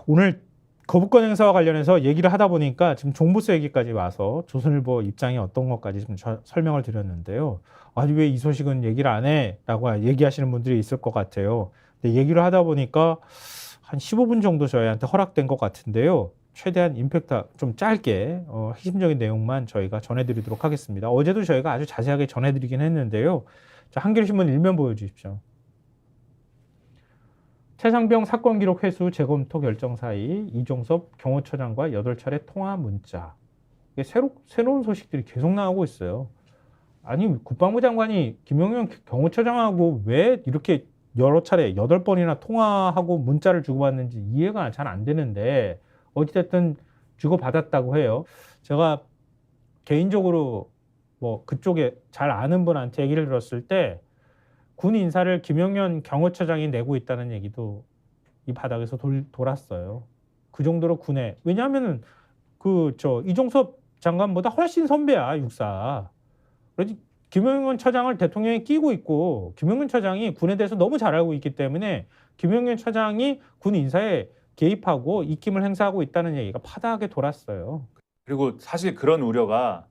오늘 거부권 행사와 관련해서 얘기를 하다 보니까 지금 종부세 얘기까지 와서 조선일보 입장이 어떤 것까지 좀 설명을 드렸는데요. 아니 왜 이 소식은 얘기를 안 해? 라고 얘기하시는 분들이 있을 것 같아요. 근데 얘기를 하다 보니까 한 15분 정도 저희한테 허락된 것 같은데요. 최대한 임팩트 좀 짧게 핵심적인 내용만 저희가 전해드리도록 하겠습니다. 어제도 저희가 아주 자세하게 전해드리긴 했는데요. 자, 한겨레신문 일면 보여주십시오. 최상병 사건 기록 회수 재검토 결정 사이 이종섭 경호처장과 8차례 통화 문자. 이게 새로운 소식들이 계속 나오고 있어요. 아니 국방부 장관이 김영현 경호처장하고 왜 이렇게 여러 차례 8번이나 통화하고 문자를 주고받는지 이해가 잘 안 되는데 어찌됐든 주고받았다고 해요. 제가 개인적으로 뭐 그쪽에 잘 아는 분한테 얘기를 들었을 때 군 인사를 김영현 경호처장이 내고 있다는 얘기도 이 바닥에서 돌았어요. 그 정도로 군에. 왜냐하면은 이종섭 장관보다 훨씬 선배야, 육사. 그래서 김영현 처장을 대통령이 끼고 있고 김영현 처장이 군에 대해서 너무 잘 알고 있기 때문에 김영현 처장이 군 인사에 개입하고 입김을 행사하고 있다는 얘기가 파다하게 돌았어요. 그리고 사실 그런 우려가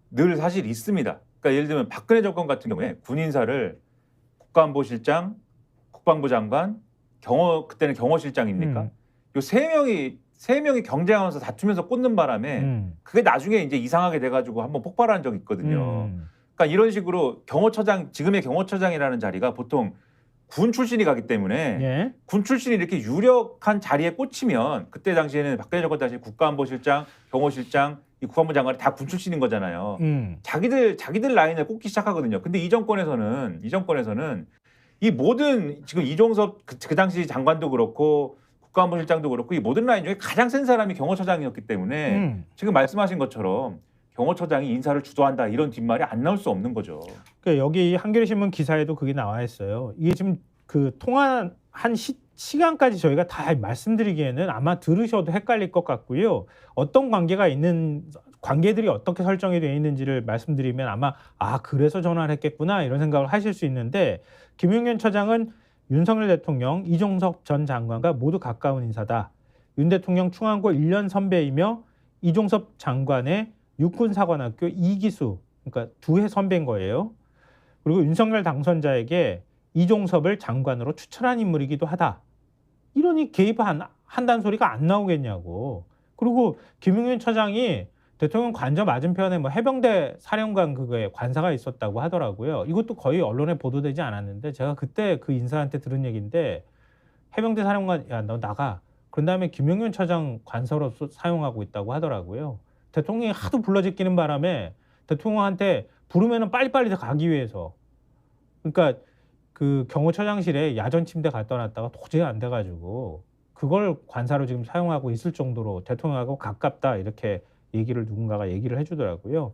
늘 사실 있습니다. 그러니까 예를 들면 박근혜 정권 같은 경우에 군 인사를 국가안보실장, 국방부 장관, 그때는 경호실장입니까? 요 세 명이 경쟁하면서 다투면서 꽂는 바람에 그게 나중에 이제 이상하게 돼가지고 한번 폭발한 적이 있거든요. 그러니까 이런 식으로 경호처장, 지금의 경호처장이라는 자리가 보통 군 출신이 가기 때문에 예. 군 출신이 이렇게 유력한 자리에 꽂히면 그때 당시에는 박근혜 정권 당시 국가안보실장, 경호실장, 이 국방부 장관이 다 군 출신인 거잖아요. 자기들 라인을 꽂기 시작하거든요. 근데 이 정권에서는 이 모든 지금 이종섭 그 당시 장관도 그렇고 국가안보실장도 그렇고 이 모든 라인 중에 가장 센 사람이 경호처장이었기 때문에 지금 말씀하신 것처럼 경호처장이 인사를 주도한다 이런 뒷말이 안 나올 수 없는 거죠. 그러니까 여기 한겨레신문 기사에도 그게 나와 있어요. 이게 지금 그 통화한 시간까지 저희가 다 말씀드리기에는 아마 들으셔도 헷갈릴 것 같고요. 어떤 관계들이 어떻게 설정이 되어 있는지를 말씀드리면 아마 그래서 전화를 했겠구나 이런 생각을 하실 수 있는데 김용현 처장은 윤석열 대통령, 이종섭 전 장관과 모두 가까운 인사다. 윤 대통령 충안고 1년 선배이며 이종섭 장관의 육군사관학교 2기수, 그러니까 2회 선배인 거예요. 그리고 윤석열 당선자에게 이종섭을 장관으로 추천한 인물이기도 하다. 이러니 개입한다는 소리가 안 나오겠냐고. 그리고 김용현 처장이 대통령 관저 맞은편에 뭐 해병대 사령관 그거에 관사가 있었다고 하더라고요. 이것도 거의 언론에 보도되지 않았는데 제가 그때 그 인사한테 들은 얘기인데 해병대 사령관 야 너 나가. 그런 다음에 김용현 처장 관서로 사용하고 있다고 하더라고요. 대통령이 하도 불러제끼는 바람에 대통령한테 부르면은 빨리빨리 가기 위해서. 그러니까 그 경호처장실에 야전 침대 갖다 놨다가 도저히 안 돼가지고 그걸 관사로 지금 사용하고 있을 정도로 대통령하고 가깝다 이렇게 누군가가 얘기를 해주더라고요.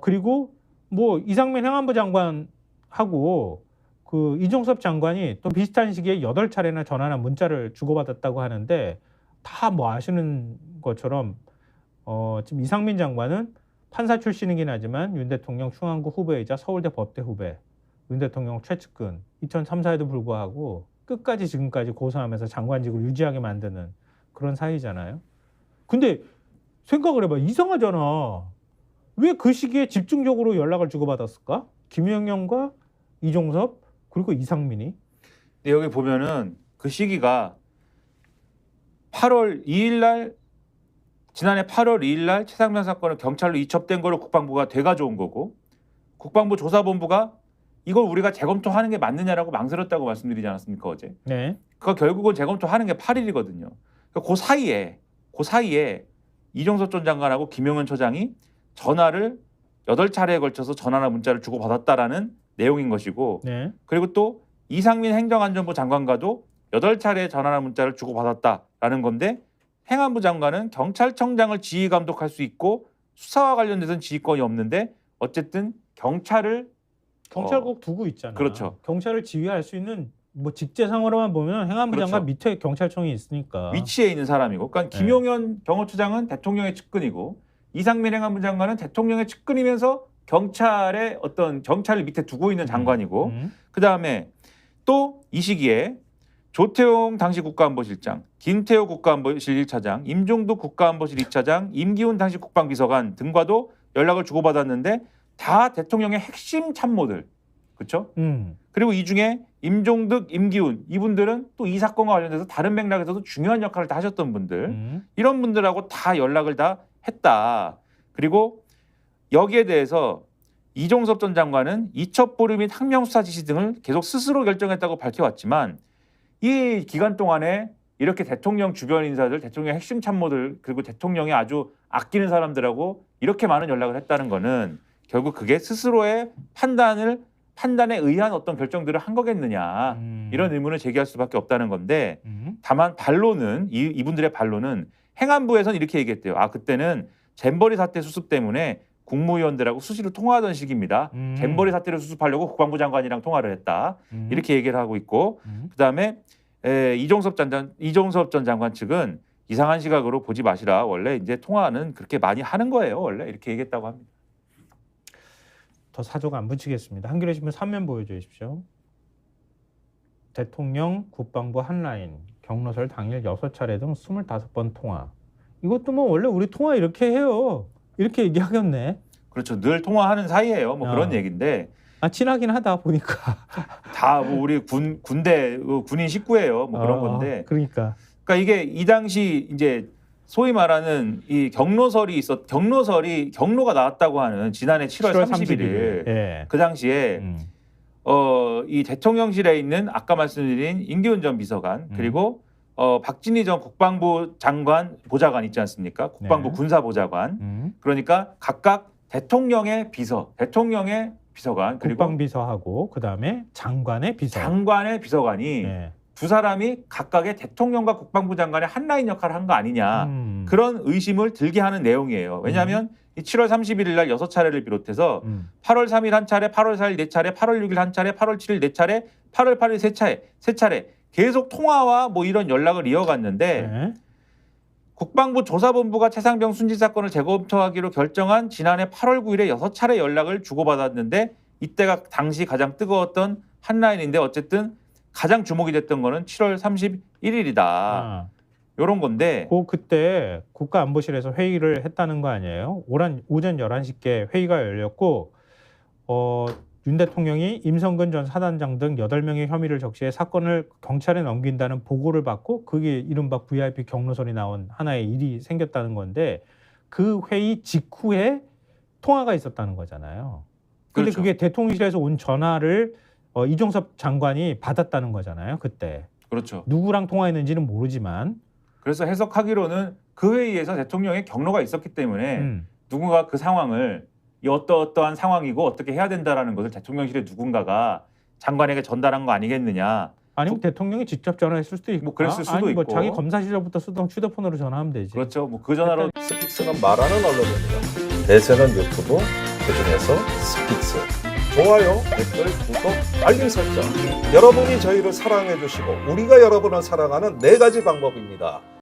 그리고 뭐 이상민 행안부 장관하고 그 이종섭 장관이 또 비슷한 시기에 8차례나 전화나 문자를 주고받았다고 하는데 다 뭐 아시는 것처럼 지금 이상민 장관은 판사 출신이긴 하지만 윤 대통령 충안고 후배이자 서울대 법대 후배, 윤 대통령 최측근, 2003, 4에도 불구하고 끝까지 지금까지 고소하면서 장관직을 유지하게 만드는 그런 사이잖아요. 근데 생각을 해봐. 이상하잖아. 왜 그 시기에 집중적으로 연락을 주고받았을까? 김영현과 이종섭 그리고 이상민이. 근데 여기 보면은 그 시기가 8월 2일 날 지난해 8월 2일 날 최상병 사건은 경찰로 이첩된 거로 국방부가 돼가져온 거고 국방부 조사본부가 이걸 우리가 재검토하는 게 맞느냐라고 망설였다고 말씀드리지 않았습니까 어제? 네. 그거 결국은 재검토하는 게 8일이거든요. 그 사이에 이종섭 전 장관하고 김용현 처장이 전화를 8차례에 걸쳐서 전화나 문자를 주고받았다라는 내용인 것이고 네. 그리고 또 이상민 행정안전부 장관과도 8차례 전화나 문자를 주고받았다라는 건데 행안부 장관은 경찰청장을 지휘 감독할 수 있고 수사와 관련돼서는 지휘권이 없는데 어쨌든 경찰국 두고 있잖아. 그렇죠. 경찰을 지휘할 수 있는 뭐 직제상으로만 보면 행안부 그렇죠. 장관 밑에 경찰청이 있으니까. 위치에 있는 사람이고 그러니까 김용현 경호처장은 대통령의 측근이고 이상민 행안부 장관은 대통령의 측근이면서 경찰을 밑에 두고 있는 장관이고 그다음에 또 이 시기에 조태용 당시 국가안보실장, 김태호 국가안보실 1차장, 임종득 국가안보실 2차장, 임기훈 당시 국방비서관 등과도 연락을 주고받았는데 다 대통령의 핵심 참모들, 그렇죠? 그리고 이 중에 임종득, 임기훈 이분들은 또 이 사건과 관련돼서 다른 맥락에서도 중요한 역할을 다 하셨던 분들, 이런 분들하고 다 연락을 다 했다. 그리고 여기에 대해서 이종섭 전 장관은 이첩보류 및 항명수사 지시 등을 계속 스스로 결정했다고 밝혀왔지만 이 기간 동안에 이렇게 대통령 주변 인사들, 대통령의 핵심 참모들, 그리고 대통령이 아주 아끼는 사람들하고 이렇게 많은 연락을 했다는 거는 결국 그게 스스로의 판단에 의한 어떤 결정들을 한 거겠느냐, 이런 의문을 제기할 수밖에 없다는 건데, 다만 반론은 이분들의 반론은 행안부에서는 이렇게 얘기했대요. 아, 그때는 잼버리 사태 수습 때문에 국무위원들하고 수시로 통화하던 시기입니다. 잼버리 사태를 수습하려고 국방부 장관이랑 통화를 했다. 이렇게 얘기를 하고 있고, 그다음에 이종섭 전 장관 측은 이상한 시각으로 보지 마시라. 원래 이제 통화는 그렇게 많이 하는 거예요. 원래 이렇게 얘기했다고 합니다. 더 사조가 안 붙이겠습니다. 한겨레 신문 3면 보여주십시오. 대통령 국방부 한라인 경로설 당일 6차례 등 25번 통화. 이것도 뭐 원래 우리 통화 이렇게 해요. 이렇게 얘기하겠네. 그렇죠. 늘 통화하는 사이예요. 뭐 그런 얘기인데. 아, 친하긴 하다 보니까. 다 뭐 우리 군대 군인 식구예요. 뭐 그런 건데. 그러니까 이게 이 당시 이제 소위 말하는 이 경로가 나왔다고 하는 지난해 7월 31일 예. 그 당시에 이 대통령실에 있는 아까 말씀드린 임기훈 전 비서관 그리고 박진희 전 국방부 장관 보좌관 있지 않습니까? 국방부 네. 군사보좌관. 그러니까 각각 대통령의 비서관 그리고 국방비서하고 그다음에 장관의 비서관이 네. 두 사람이 각각의 대통령과 국방부 장관의 한라인 역할을 한 거 아니냐. 그런 의심을 들게 하는 내용이에요. 왜냐하면 이 7월 31일 날 6차례를 비롯해서 8월 3일 한 차례, 8월 4일 4차례, 8월 6일 한 차례, 8월 7일 4차례, 8월 8일 3차례 계속 통화와 뭐 이런 연락을 이어갔는데 네. 국방부 조사본부가 최상병 순직 사건을 재검토하기로 결정한 지난해 8월 9일에 6차례 연락을 주고받았는데 이때가 당시 가장 뜨거웠던 한라인인데 어쨌든 가장 주목이 됐던 거는 7월 31일이다. 이런 건데. 그때 국가안보실에서 회의를 했다는 거 아니에요? 오전 11시께 회의가 열렸고 윤 대통령이 임성근 전 사단장 등 8명의 혐의를 적시해 사건을 경찰에 넘긴다는 보고를 받고 그게 이른바 VIP 경로설이 나온 하나의 일이 생겼다는 건데 그 회의 직후에 통화가 있었다는 거잖아요. 근데 그렇죠. 그게 대통령실에서 온 전화를 이종섭 장관이 받았다는 거잖아요. 그때. 그렇죠. 누구랑 통화했는지는 모르지만. 그래서 해석하기로는 그 회의에서 대통령의 경로가 있었기 때문에 누군가 그 상황을 이 어떠한 상황이고 어떻게 해야 된다라는 것을 대통령실의 누군가가 장관에게 전달한 거 아니겠느냐. 아니면 대통령이 직접 전화했을 수도 있고. 뭐 그랬을 수도 아니, 뭐 있고. 자기 검사 시절부터 쓰던 휴대폰으로 전화하면 되지. 그렇죠. 뭐 그 전화로 스픽스는 말하는 언론입니다. 대세는 유튜브, 그중에서 스픽스. 좋아요, 댓글, 구독, 알림 설정. 여러분이 저희를 사랑해 주시고 우리가 여러분을 사랑하는 4가지 방법입니다.